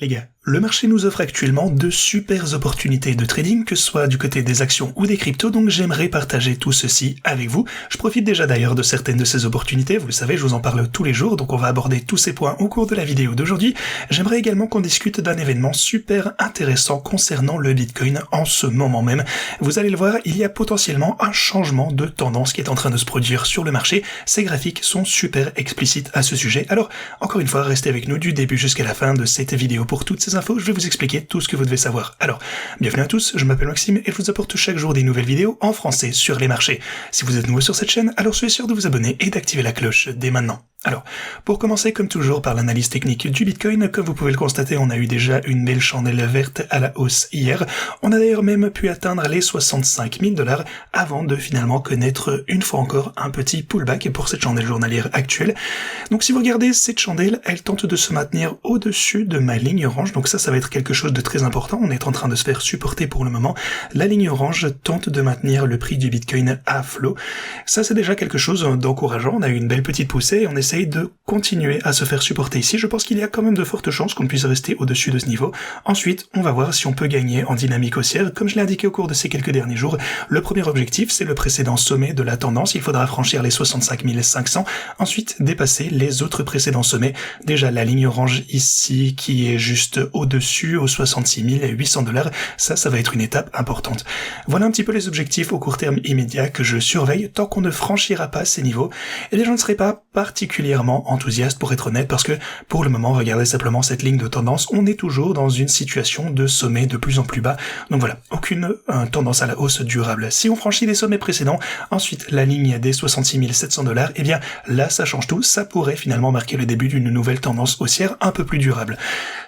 Les gars, le marché nous offre actuellement de super opportunités de trading, que ce soit du côté des actions ou des cryptos, donc j'aimerais partager tout ceci avec vous. Je profite déjà d'ailleurs de certaines de ces opportunités, vous le savez, je vous en parle tous les jours, donc on va aborder tous ces points au cours de la vidéo d'aujourd'hui. J'aimerais également qu'on discute d'un événement super intéressant concernant le Bitcoin en ce moment même. Vous allez le voir, il y a potentiellement un changement de tendance qui est en train de se produire sur le marché. Ces graphiques sont super explicites à ce sujet, alors encore une fois, restez avec nous du début jusqu'à la fin de cette vidéo. Pour toutes ces infos, je vais vous expliquer tout ce que vous devez savoir. Alors, bienvenue à tous, je m'appelle Maxime et je vous apporte chaque jour des nouvelles vidéos en français sur les marchés. Si vous êtes nouveau sur cette chaîne, alors soyez sûr de vous abonner et d'activer la cloche dès maintenant. Alors, pour commencer comme toujours par l'analyse technique du Bitcoin, comme vous pouvez le constater, on a eu déjà une belle chandelle verte à la hausse hier. On a d'ailleurs même pu atteindre les 65 000 $ avant de finalement connaître une fois encore un petit pullback pour cette chandelle journalière actuelle. Donc si vous regardez cette chandelle, elle tente de se maintenir au-dessus de ma ligne orange, donc ça va être quelque chose de très important. On est en train de se faire supporter pour le moment. La ligne orange tente de maintenir le prix du Bitcoin à flot. Ça c'est déjà quelque chose d'encourageant. On a eu une belle petite poussée et on essaye de continuer à se faire supporter ici. Je pense qu'il y a quand même de fortes chances qu'on puisse rester au-dessus de ce niveau. Ensuite, on va voir si on peut gagner en dynamique haussière. Comme je l'ai indiqué au cours de ces quelques derniers jours, le premier objectif, c'est le précédent sommet de la tendance. Il faudra franchir les 65 500, ensuite dépasser les autres précédents sommets. Déjà, la ligne orange ici, qui est juste au-dessus, aux 66 800 $, ça va être une étape importante. Voilà un petit peu les objectifs au court terme immédiat que je surveille. Tant qu'on ne franchira pas ces niveaux, et je ne serai pas particulièrement enthousiaste pour être honnête, parce que pour le moment, regardez simplement cette ligne de tendance, on est toujours dans une situation de sommet de plus en plus bas, donc voilà, aucune tendance à la hausse durable. Si on franchit les sommets précédents, ensuite la ligne des 66 700 $, eh bien là ça change tout, ça pourrait finalement marquer le début d'une nouvelle tendance haussière un peu plus durable.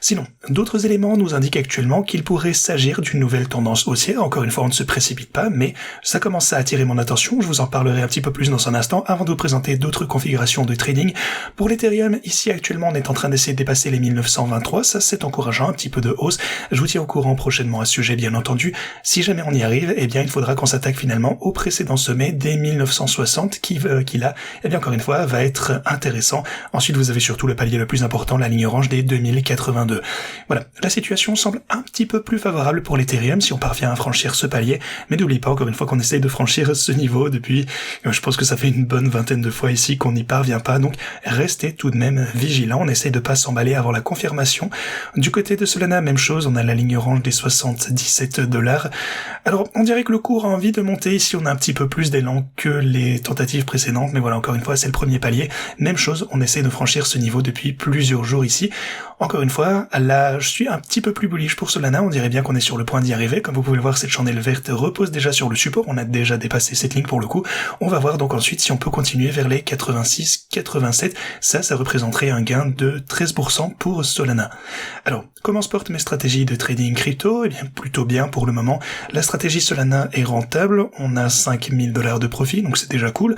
Sinon, d'autres éléments nous indiquent actuellement qu'il pourrait s'agir d'une nouvelle tendance haussière. Encore une fois, on ne se précipite pas, mais ça commence à attirer mon attention, je vous en parlerai un petit peu plus dans un instant avant de vous présenter d'autres configurations de trading. Pour l'Ethereum, ici actuellement on est en train d'essayer de dépasser les 1923, ça c'est encourageant, un petit peu de hausse. Je vous tiens au courant prochainement à ce sujet bien entendu. Si jamais on y arrive, eh bien il faudra qu'on s'attaque finalement au précédent sommet des 1960 qui là, eh bien encore une fois, va être intéressant. Ensuite vous avez surtout le palier le plus important, la ligne orange des 2082. Voilà, la situation semble un petit peu plus favorable pour l'Ethereum si on parvient à franchir ce palier, mais n'oubliez pas encore une fois qu'on essaye de franchir ce niveau depuis, je pense que ça fait une bonne vingtaine de fois ici qu'on n'y parvient pas, donc restez tout de même vigilants, on essaye de pas s'emballer avant la confirmation. Du côté de Solana, même chose, on a la ligne orange des 77 $. Alors, on dirait que le cours a envie de monter, ici on a un petit peu plus d'élan que les tentatives précédentes, mais voilà, encore une fois, c'est le premier palier. Même chose, on essaie de franchir ce niveau depuis plusieurs jours ici. Encore une fois, là, je suis un petit peu plus bullish pour Solana, on dirait bien qu'on est sur le point d'y arriver. Comme vous pouvez le voir, cette chandelle verte repose déjà sur le support, on a déjà dépassé cette ligne pour le coup. On va voir donc ensuite si on peut continuer vers les 86, 87, ça représenterait un gain de 13% pour Solana. Alors, comment se portent mes stratégies de trading crypto? Eh bien, plutôt bien pour le moment. La stratégie Solana est rentable, on a 5 000 $ de profit, donc c'est déjà cool.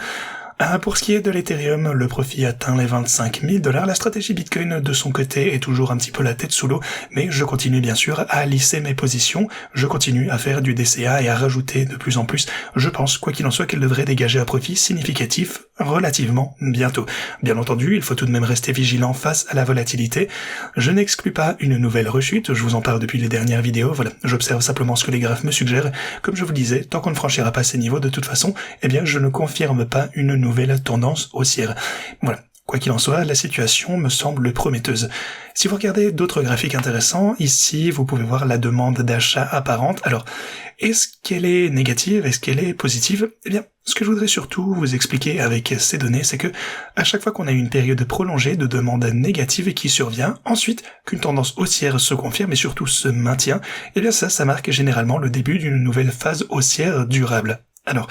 Pour ce qui est de l'Ethereum, le profit atteint les 25 000 $. La stratégie Bitcoin, de son côté, est toujours un petit peu la tête sous l'eau, mais je continue bien sûr à lisser mes positions, je continue à faire du DCA et à rajouter de plus en plus. Je pense, quoi qu'il en soit, qu'elle devrait dégager un profit significatif relativement bientôt. Bien entendu, il faut tout de même rester vigilant face à la volatilité. Je n'exclus pas une nouvelle rechute, je vous en parle depuis les dernières vidéos, voilà, j'observe simplement ce que les graphes me suggèrent. Comme je vous le disais, tant qu'on ne franchira pas ces niveaux, de toute façon, eh bien je ne confirme pas une nouvelle tendance haussière. Voilà. Quoi qu'il en soit, la situation me semble prometteuse. Si vous regardez d'autres graphiques intéressants, ici, vous pouvez voir la demande d'achat apparente. Alors, est-ce qu'elle est négative? Est-ce qu'elle est positive? Eh bien, ce que je voudrais surtout vous expliquer avec ces données, c'est que à chaque fois qu'on a une période prolongée de demande négative qui survient, ensuite qu'une tendance haussière se confirme et surtout se maintient, eh bien ça marque généralement le début d'une nouvelle phase haussière durable. Alors,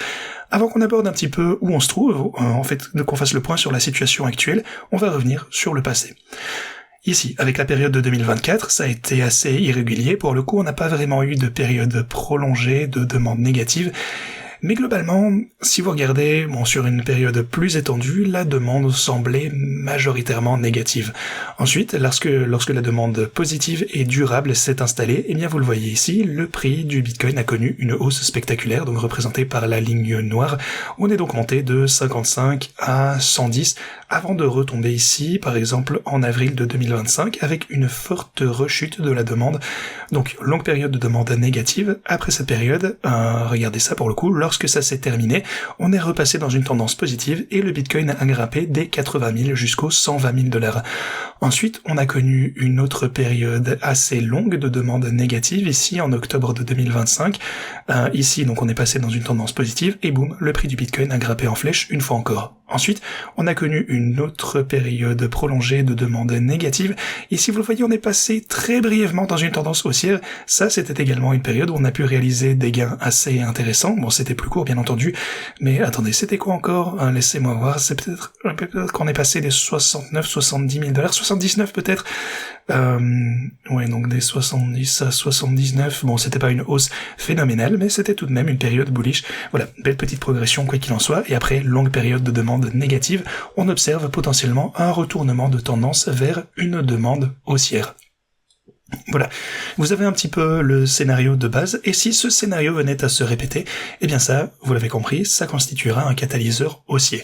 avant qu'on aborde un petit peu où on se trouve, en fait, qu'on fasse le point sur la situation actuelle, on va revenir sur le passé. Ici, avec la période de 2024, ça a été assez irrégulier. Pour le coup, on n'a pas vraiment eu de période prolongée de demande négative. Mais globalement, si vous regardez sur une période plus étendue, la demande semblait majoritairement négative. Ensuite, lorsque la demande positive et durable s'est installée, eh bien vous le voyez ici, le prix du Bitcoin a connu une hausse spectaculaire, donc représentée par la ligne noire. On est donc monté de 55 à 110 avant de retomber ici, par exemple en avril de 2025, avec une forte rechute de la demande. Donc longue période de demande négative. Après cette période, regardez ça pour le coup, lorsque ça s'est terminé, on est repassé dans une tendance positive et le Bitcoin a grimpé des 80 000 jusqu'aux 120 000 $. Ensuite, on a connu une autre période assez longue de demande négative, ici en octobre de 2025. Ici, donc on est passé dans une tendance positive et boum, le prix du Bitcoin a grimpé en flèche une fois encore. Ensuite, on a connu une autre période prolongée de demande négative. Ici, vous le voyez, on est passé très brièvement dans une tendance haussière. Ça, c'était également une période où on a pu réaliser des gains assez intéressants. Bon, c'était plus court, bien entendu. Mais attendez, c'était quoi encore? Laissez-moi voir. C'est peut-être qu'on est passé des 69, 70 000 $, 79 peut-être. Ouais, donc des 70 à 79. Bon, c'était pas une hausse phénoménale, mais c'était tout de même une période bullish. Voilà, belle petite progression, quoi qu'il en soit. Et après, longue période de demande négative, on observe potentiellement un retournement de tendance vers une demande haussière. Voilà, vous avez un petit peu le scénario de base, et si ce scénario venait à se répéter, eh bien ça, vous l'avez compris, ça constituera un catalyseur haussier.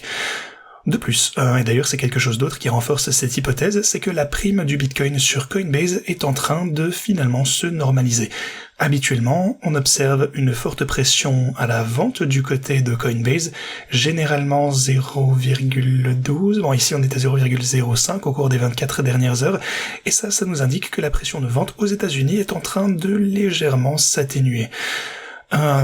De plus, et d'ailleurs c'est quelque chose d'autre qui renforce cette hypothèse, c'est que la prime du Bitcoin sur Coinbase est en train de finalement se normaliser. Habituellement, on observe une forte pression à la vente du côté de Coinbase, généralement 0,12, bon ici on est à 0,05 au cours des 24 dernières heures, et ça nous indique que la pression de vente aux États-Unis est en train de légèrement s'atténuer.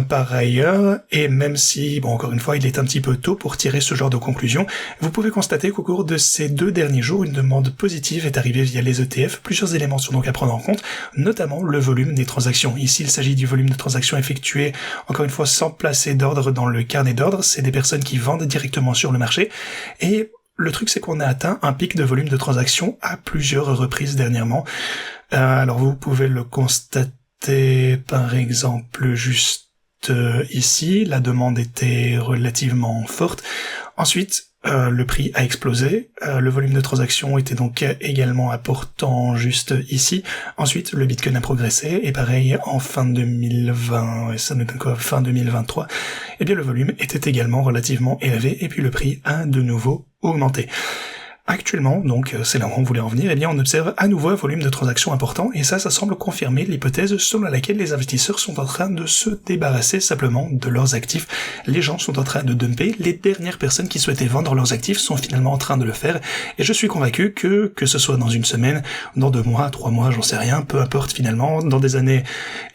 Par ailleurs, et même si, bon encore une fois, il est un petit peu tôt pour tirer ce genre de conclusion, vous pouvez constater qu'au cours de ces 2 derniers jours, une demande positive est arrivée via les ETF. Plusieurs éléments sont donc à prendre en compte, notamment le volume des transactions. Ici, il s'agit du volume de transactions effectuées, encore une fois, sans placer d'ordre dans le carnet d'ordre. C'est des personnes qui vendent directement sur le marché. Et le truc, c'est qu'on a atteint un pic de volume de transactions à plusieurs reprises dernièrement. Alors vous pouvez le constater par exemple juste ici, la demande était relativement forte. Ensuite, le prix a explosé, le volume de transactions était donc également important juste ici. Ensuite, le Bitcoin a progressé, et pareil, en fin 2020, ça nous donne quoi, fin 2023, eh bien le volume était également relativement élevé, et puis le prix a de nouveau augmenté. Actuellement, donc c'est là où on voulait en venir, eh bien on observe à nouveau un volume de transactions important, et ça semble confirmer l'hypothèse selon laquelle les investisseurs sont en train de se débarrasser simplement de leurs actifs. Les gens sont en train de dumper, les dernières personnes qui souhaitaient vendre leurs actifs sont finalement en train de le faire, et je suis convaincu que ce soit dans une semaine, dans 2 mois, 3 mois, j'en sais rien, peu importe finalement, dans des années,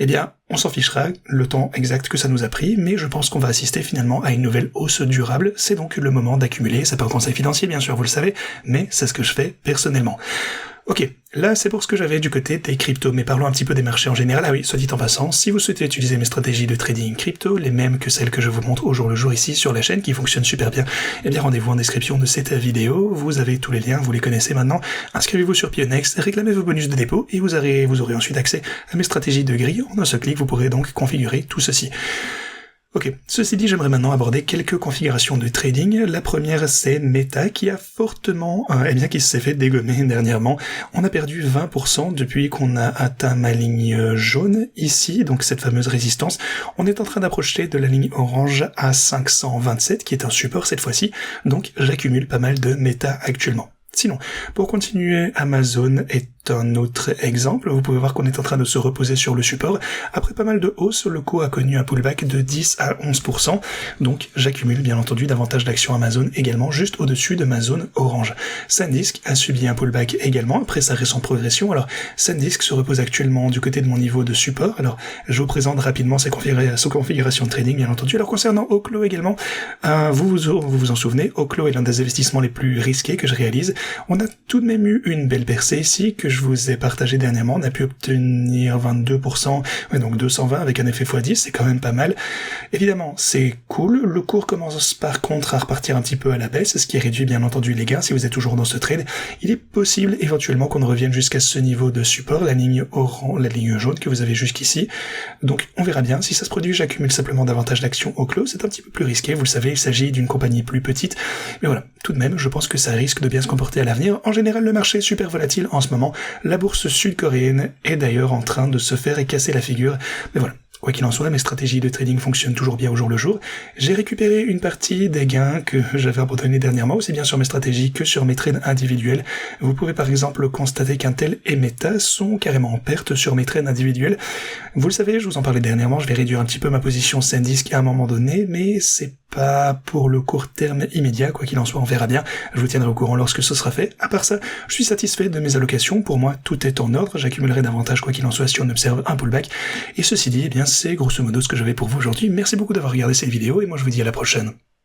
eh bien on s'en fichera le temps exact que ça nous a pris, mais je pense qu'on va assister finalement à une nouvelle hausse durable. C'est donc le moment d'accumuler. C'est pas un conseil financier, bien sûr, vous le savez, mais c'est ce que je fais personnellement. Ok, là c'est pour ce que j'avais du côté des cryptos, mais parlons un petit peu des marchés en général. Ah oui, soit dit en passant, si vous souhaitez utiliser mes stratégies de trading crypto, les mêmes que celles que je vous montre au jour le jour ici sur la chaîne, qui fonctionnent super bien, eh bien rendez-vous en description de cette vidéo, vous avez tous les liens, vous les connaissez maintenant. Inscrivez-vous sur Pionex, réclamez vos bonus de dépôt, et vous aurez ensuite accès à mes stratégies de grille. En un seul clic, vous pourrez donc configurer tout ceci. Ok, ceci dit, j'aimerais maintenant aborder quelques configurations de trading. La première, c'est Meta, qui a fortement, qui s'est fait dégommer dernièrement. On a perdu 20% depuis qu'on a atteint ma ligne jaune ici, donc cette fameuse résistance. On est en train d'approcher de la ligne orange à 527, qui est un support cette fois-ci, donc j'accumule pas mal de Meta actuellement. Sinon, pour continuer, Amazon est un autre exemple. Vous pouvez voir qu'on est en train de se reposer sur le support. Après pas mal de hausses, le cours a connu un pullback de 10 à 11%. Donc, j'accumule bien entendu davantage d'actions Amazon également, juste au-dessus de ma zone orange. SanDisk a subi un pullback également après sa récente progression. Alors, SanDisk se repose actuellement du côté de mon niveau de support. Alors, je vous présente rapidement sa configuration de trading, bien entendu. Alors, concernant Oklo également, vous vous en souvenez, Oklo est l'un des investissements les plus risqués que je réalise. On a tout de même eu une belle percée ici que je vous ai partagé dernièrement. On a pu obtenir 22%, ouais, donc 220 avec un effet x10, c'est quand même pas mal. Évidemment, c'est cool. Le cours commence par contre à repartir un petit peu à la baisse, ce qui réduit bien entendu les gains si vous êtes toujours dans ce trade. Il est possible éventuellement qu'on revienne jusqu'à ce niveau de support, la ligne orange, la ligne jaune que vous avez jusqu'ici. Donc on verra bien. Si ça se produit, j'accumule simplement davantage d'actions au clos. C'est un petit peu plus risqué, vous le savez, il s'agit d'une compagnie plus petite. Mais voilà, tout de même, je pense que ça risque de bien se comporter à l'avenir. En général, le marché est super volatile en ce moment. La bourse sud-coréenne est d'ailleurs en train de se faire casser la figure. Mais voilà, Quoi qu'il en soit, mes stratégies de trading fonctionnent toujours bien au jour le jour. J'ai récupéré une partie des gains que j'avais abandonnés dernièrement, aussi bien sur mes stratégies que sur mes trades individuels. Vous pouvez par exemple constater qu'Intel et Meta sont carrément en perte sur mes trades individuels. Vous le savez, je vous en parlais dernièrement, je vais réduire un petit peu ma position SanDisk à un moment donné, mais c'est pas pour le court terme immédiat, quoi qu'il en soit, on verra bien. Je vous tiendrai au courant lorsque ce sera fait. À part ça, je suis satisfait de mes allocations. Pour moi, tout est en ordre. J'accumulerai davantage, quoi qu'il en soit, si on observe un pullback. Et ceci dit, eh bien, c'est grosso modo ce que j'avais pour vous aujourd'hui. Merci beaucoup d'avoir regardé cette vidéo et moi je vous dis à la prochaine.